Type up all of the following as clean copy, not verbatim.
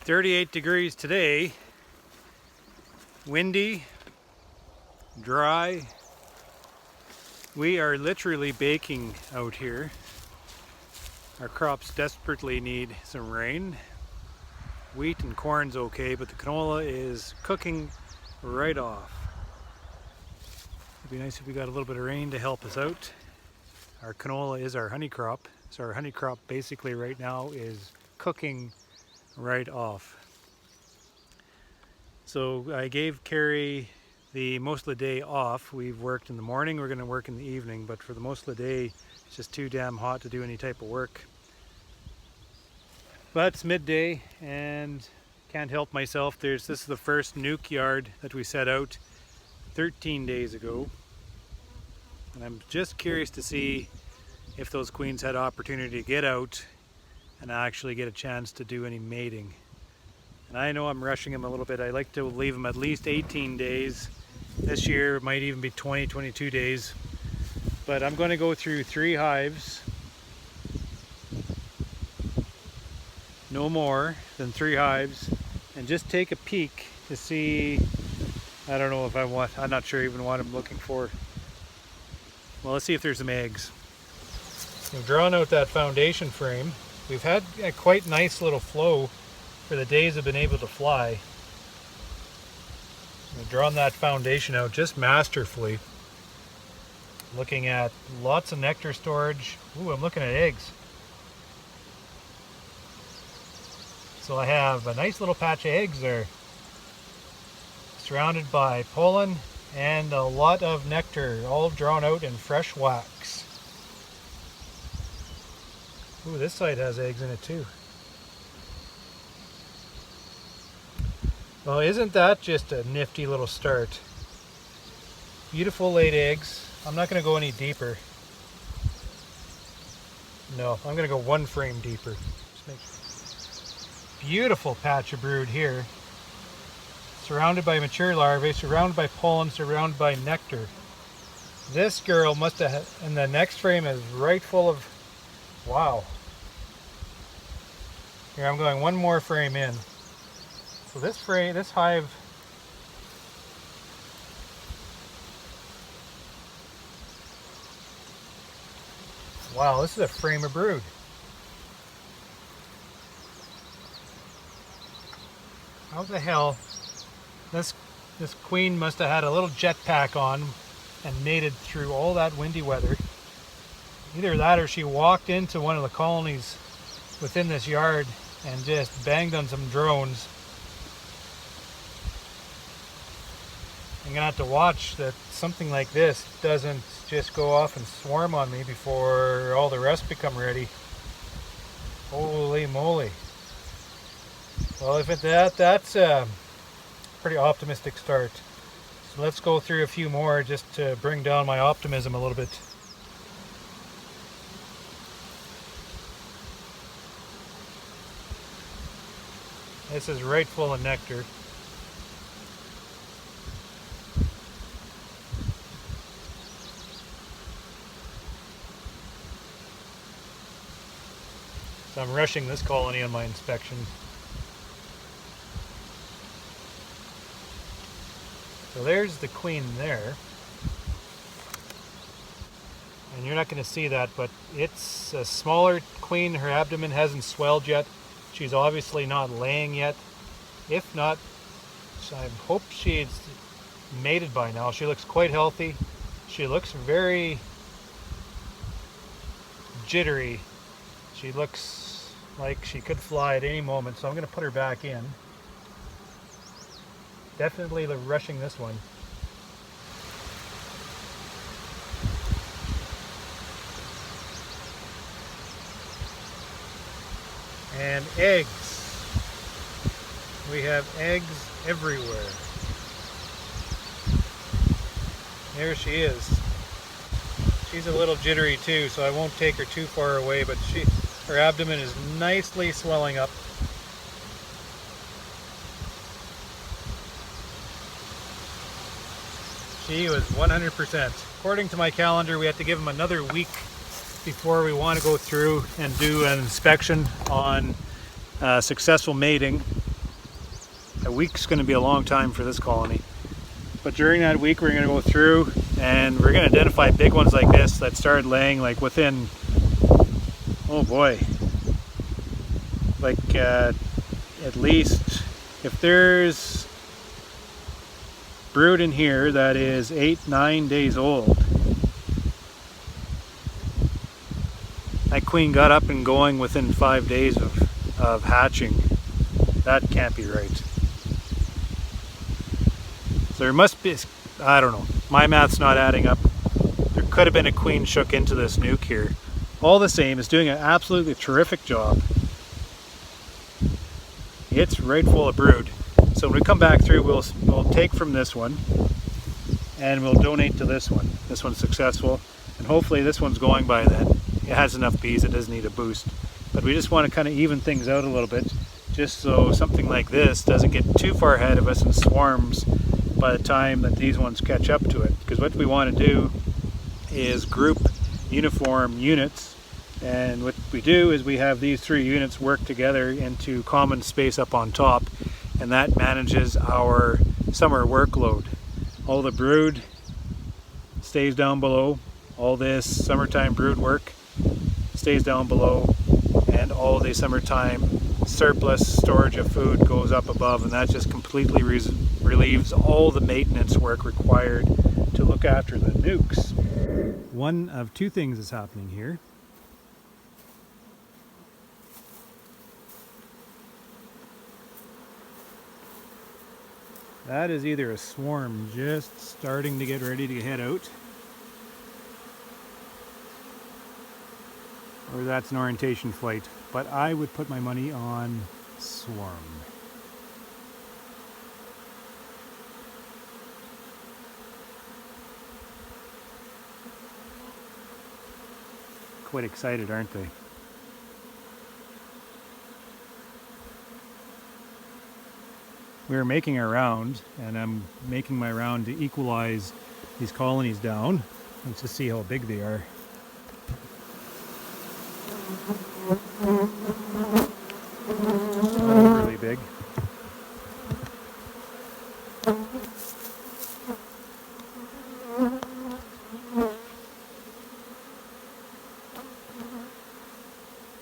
38 degrees today, windy, dry. We are literally baking out here. Our crops desperately need some rain. Wheat and corn's okay, but the canola is cooking right off. It'd be nice if we got a little bit of rain to help us out. Our canola is our honey crop, so our honey crop basically right now is cooking right off. So I gave Carrie the most of the day off. We've worked in the morning, we're going to work in the evening, but for the most of the day it's just too damn hot to do any type of work. But it's midday and can't help myself. This is the first nuke yard that we set out 13 days ago. And I'm just curious to see if those queens had opportunity to get out and actually get a chance to do any mating. And I know I'm rushing them a little bit. I like to leave them at least 18 days. This year it might even be 20, 22 days. But I'm going to go through 3 hives. No more than 3 hives. And just take a peek to see, I don't know if I'm not sure even what I'm looking for. Well, let's see if there's some eggs. We've drawn out that foundation frame. We've had a quite nice little flow for the days I've been able to fly. We've drawn that foundation out just masterfully. Looking at lots of nectar storage. Ooh, I'm looking at eggs. So I have a nice little patch of eggs there, surrounded by pollen and a lot of nectar, all drawn out in fresh wax. Ooh, this side has eggs in it too. Well, isn't that just a nifty little start? Beautiful laid eggs. I'm not going to go any deeper. No, I'm going to go 1 frame deeper. Beautiful patch of brood here. Surrounded by mature larvae, surrounded by pollen, surrounded by nectar. This girl must have, and the next frame is right full of, wow. Here, I'm going 1 more frame in. So this hive, wow, this is a frame of brood. How the hell, this queen must have had a little jetpack on and mated through all that windy weather. Either that or she walked into one of the colonies within this yard and just banged on some drones. I'm gonna have to watch that something like this doesn't just go off and swarm on me before all the rest become ready. Holy moly. Well, if that's a pretty optimistic start. So let's go through a few more just to bring down my optimism a little bit. This is right full of nectar. So I'm rushing this colony on my inspection. So there's the queen there. And you're not going to see that, but it's a smaller queen. Her abdomen hasn't swelled yet. She's obviously not laying yet. If not, I hope she's mated by now. She looks quite healthy. She looks very jittery. She looks like she could fly at any moment, so I'm going to put her back in. Definitely rushing this one. And eggs. We have eggs everywhere. There she is. She's a little jittery too, so I won't take her too far away, but her abdomen is nicely swelling up. She was 100%. According to my calendar, we have to give them another week before we want to go through and do an inspection on successful mating. A week's going to be a long time for this colony. But during that week we're going to go through and we're going to identify big ones like this that started laying like within, oh boy, like at least, if there's brood in here that is 8-9 days old. That queen got up and going within 5 days of hatching. That can't be right. So there must be, I don't know, my math's not adding up. There could have been a queen shook into this nuke here. All the same, it's doing an absolutely terrific job. It's right full of brood. So when we come back through, we'll take from this one and we'll donate to this one. This one's successful, and hopefully this one's going by then. It has enough bees, it doesn't need a boost. But we just want to kind of even things out a little bit, just so something like this doesn't get too far ahead of us and swarms by the time that these ones catch up to it. Because what we want to do is group uniform units, and what we do is we have these 3 units work together into common space up on top, and that manages our summer workload. All the brood stays down below, all this summertime brood work stays down below, and all the summertime surplus storage of food goes up above, and that just completely relieves all the maintenance work required to look after the nukes. One of 2 things is happening here. That is either a swarm just starting to get ready to head out, or that's an orientation flight, but I would put my money on swarm. Quite excited, aren't they? We're making our round, and I'm making my round to equalize these colonies down. Let's just see how big they are. Not really big.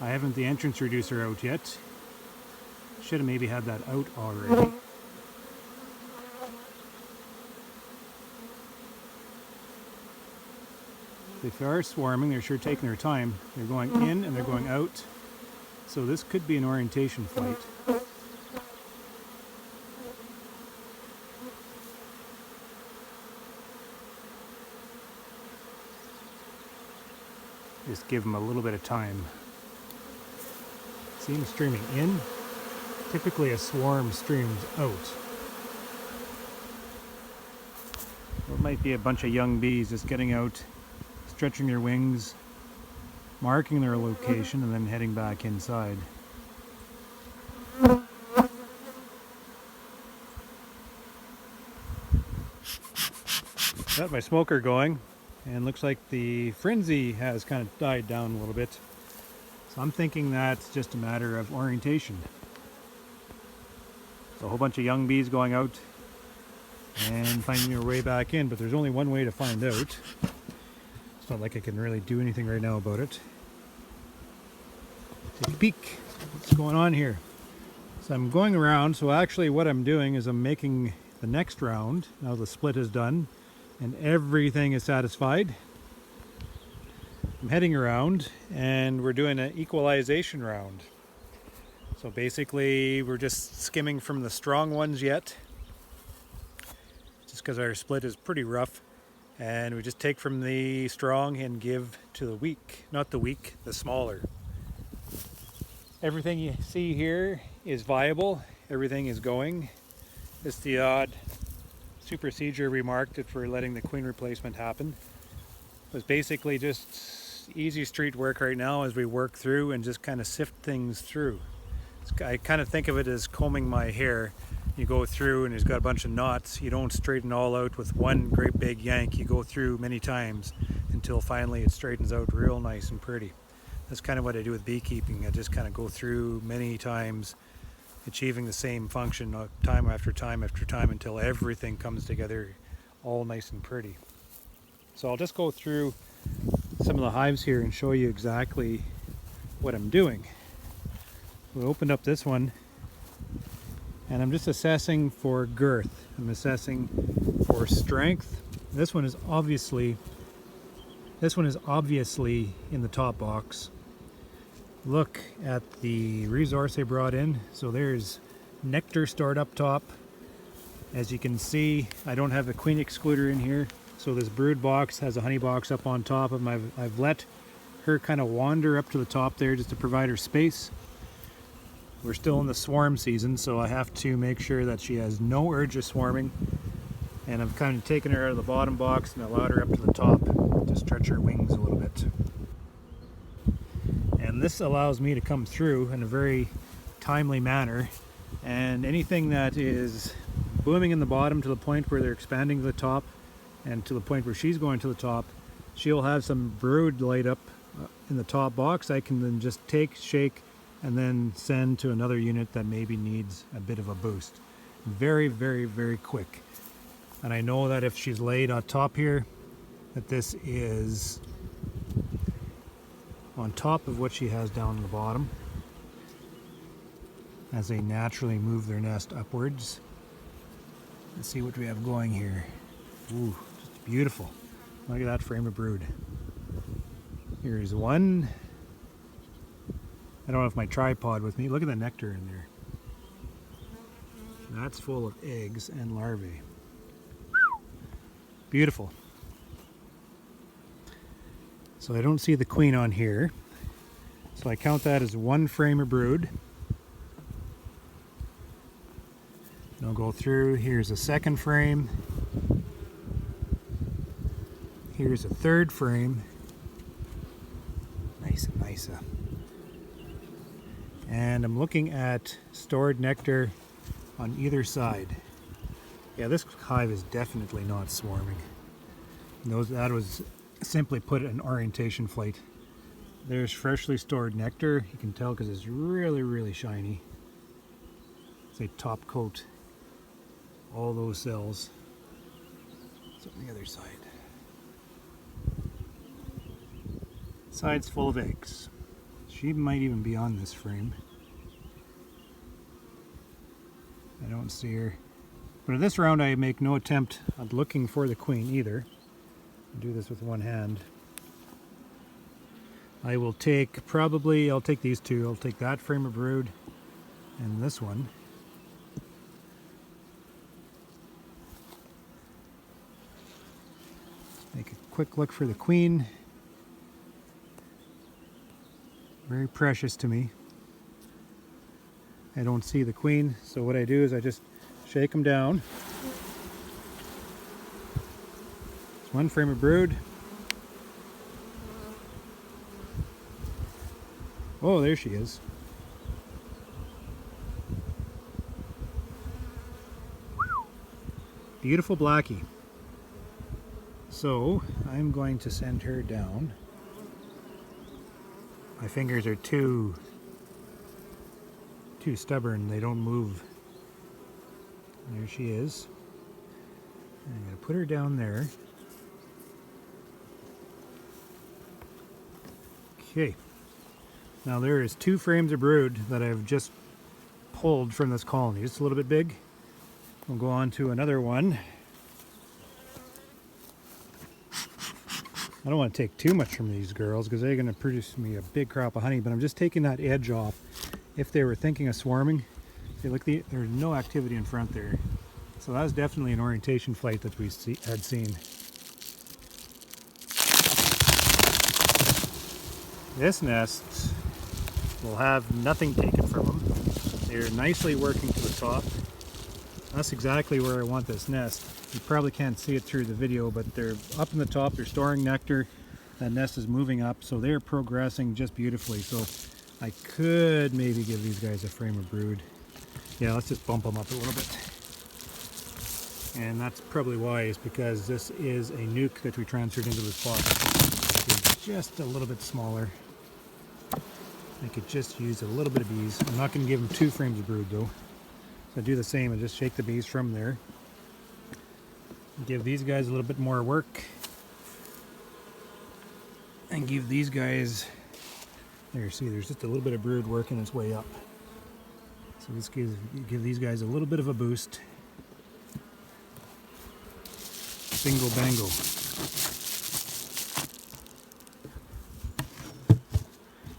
I haven't the entrance reducer out yet. Should have maybe had that out already. If they are swarming, they're sure taking their time. They're going in and they're going out. So this could be an orientation flight. Just give them a little bit of time. See them streaming in. Typically a swarm streams out. It might be a bunch of young bees just getting out, stretching their wings, marking their location, and then heading back inside. Got my smoker going, and looks like the frenzy has kind of died down a little bit. So I'm thinking that's just a matter of orientation. So a whole bunch of young bees going out and finding their way back in, but there's only one way to find out. It's not like I can really do anything right now about it. Take a peek. What's going on here? So I'm going around, so actually what I'm doing is I'm making the next round. Now the split is done and everything is satisfied. I'm heading around and we're doing an equalization round. So basically we're just skimming from the strong ones yet, just because our split is pretty rough, and we just take from the strong and give to the weak. Not the weak, the smaller. Everything you see here is viable, everything is going. It's the odd supersedure we marked if we're letting the queen replacement happen. It's basically just easy street work right now as we work through and just kind of sift things through. I kind of think of it as combing my hair. You go through and it's got a bunch of knots. You don't straighten all out with one great big yank. You go through many times until finally it straightens out real nice and pretty. That's kind of what I do with beekeeping. I just kind of go through many times achieving the same function time after time after time until everything comes together all nice and pretty. So I'll just go through some of the hives here and show you exactly what I'm doing. We opened up this one and I'm just assessing for girth. I'm assessing for strength. This one is obviously in the top box. Look at the resource I brought in. So there's nectar stored up top. As you can see, I don't have a queen excluder in here. So this brood box has a honey box up on top of them. I've let her kind of wander up to the top there just to provide her space. We're still in the swarm season, so I have to make sure that she has no urge of swarming. And I've kind of taken her out of the bottom box and allowed her up to the top to stretch her wings a little bit. And this allows me to come through in a very timely manner, and anything that is blooming in the bottom to the point where they're expanding to the top and to the point where she's going to the top, she'll have some brood laid up in the top box. I can then just take, shake, and then send to another unit that maybe needs a bit of a boost. Very, very, very quick. And I know that if she's laid on top here, that this is on top of what she has down in the bottom as they naturally move their nest upwards. Let's see what we have going here. Ooh, just beautiful. Look at that frame of brood. Here's one. I don't have my tripod with me. Look at the nectar in there. That's full of eggs and larvae. Beautiful. So I don't see the queen on here. So I count that as one frame of brood. And I'll go through. Here's a second frame. Here's a third frame. Nice. And I'm looking at stored nectar on either side. Yeah, this hive is definitely not swarming. That was simply put an orientation flight. There's freshly stored nectar. You can tell because it's really, really shiny. It's a top coat. All those cells. So on the other side. Side's full of eggs. She might even be on this frame. I don't see her. But in this round I make no attempt at looking for the queen either. I'll do this with one hand. I will take I'll take these two. I'll take that frame of brood and this one. Make a quick look for the queen. Very precious to me. I don't see the queen, so what I do is I just shake them down. It's one frame of brood. Oh, there she is. Beautiful blackie. So I'm going to send her down. My fingers are too stubborn, they don't move. There she is. I'm going to put her down there. Okay. Now there is 2 frames of brood that I've just pulled from this colony. Just a little bit big. We'll go on to another one. I don't want to take too much from these girls because they're going to produce me a big crop of honey, but I'm just taking that edge off. If they were thinking of swarming, see, look, there's no activity in front there. So that was definitely an orientation flight that we had seen. This nest will have nothing taken from them. They're nicely working to the top. That's exactly where I want this nest. You probably can't see it through the video, but they're up in the top, they're storing nectar. That nest is moving up, so they're progressing just beautifully. So I could maybe give these guys a frame of brood. Yeah, let's just bump them up a little bit. And that's probably why, is because this is a nuke that we transferred into this box. It's just a little bit smaller. I could just use a little bit of bees. I'm not going to give them 2 frames of brood though. So I do the same and just shake the bees from there. Give these guys a little bit more work. And give these guys, there, see, there's just a little bit of brood working its way up. So this give these guys a little bit of a boost. Bingo bango.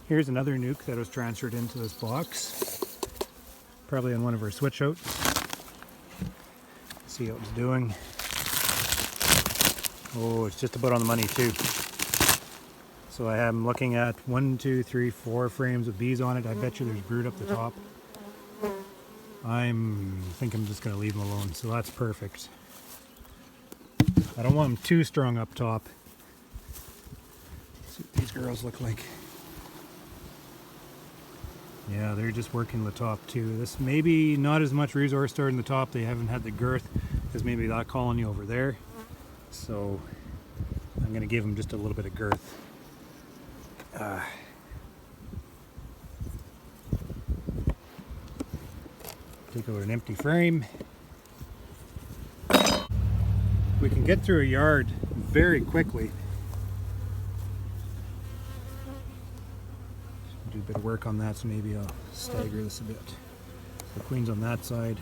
Here's another nuke that was transferred into this box. Probably on one of our switch outs. See how it's doing. Oh, it's just about on the money too. So I am looking at 1, 2, 3, 4 frames of bees on it. I bet you there's brood up the top. I think I'm just going to leave them alone, so that's perfect. I don't want them too strong up top. Let's see what these girls look like. Yeah, they're just working the top too. This maybe not as much resource starting the top. They haven't had the girth as maybe that colony over there. So I'm going to give them just a little bit of girth. Take out an empty frame. We can get through a yard very quickly. Do a bit of work on that, so maybe I'll stagger this a bit. The queen's on that side.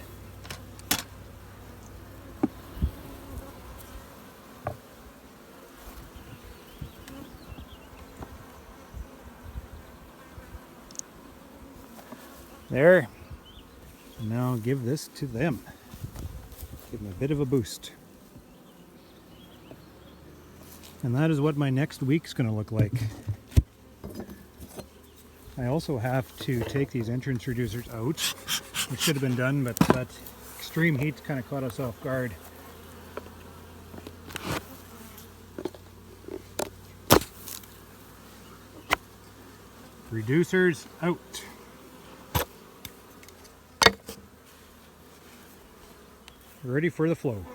There. Now give this to them. Give them a bit of a boost. And that is what my next week's going to look like. I also have to take these entrance reducers out, which should have been done, but that extreme heat kind of caught us off guard. Reducers out. Ready for the flow.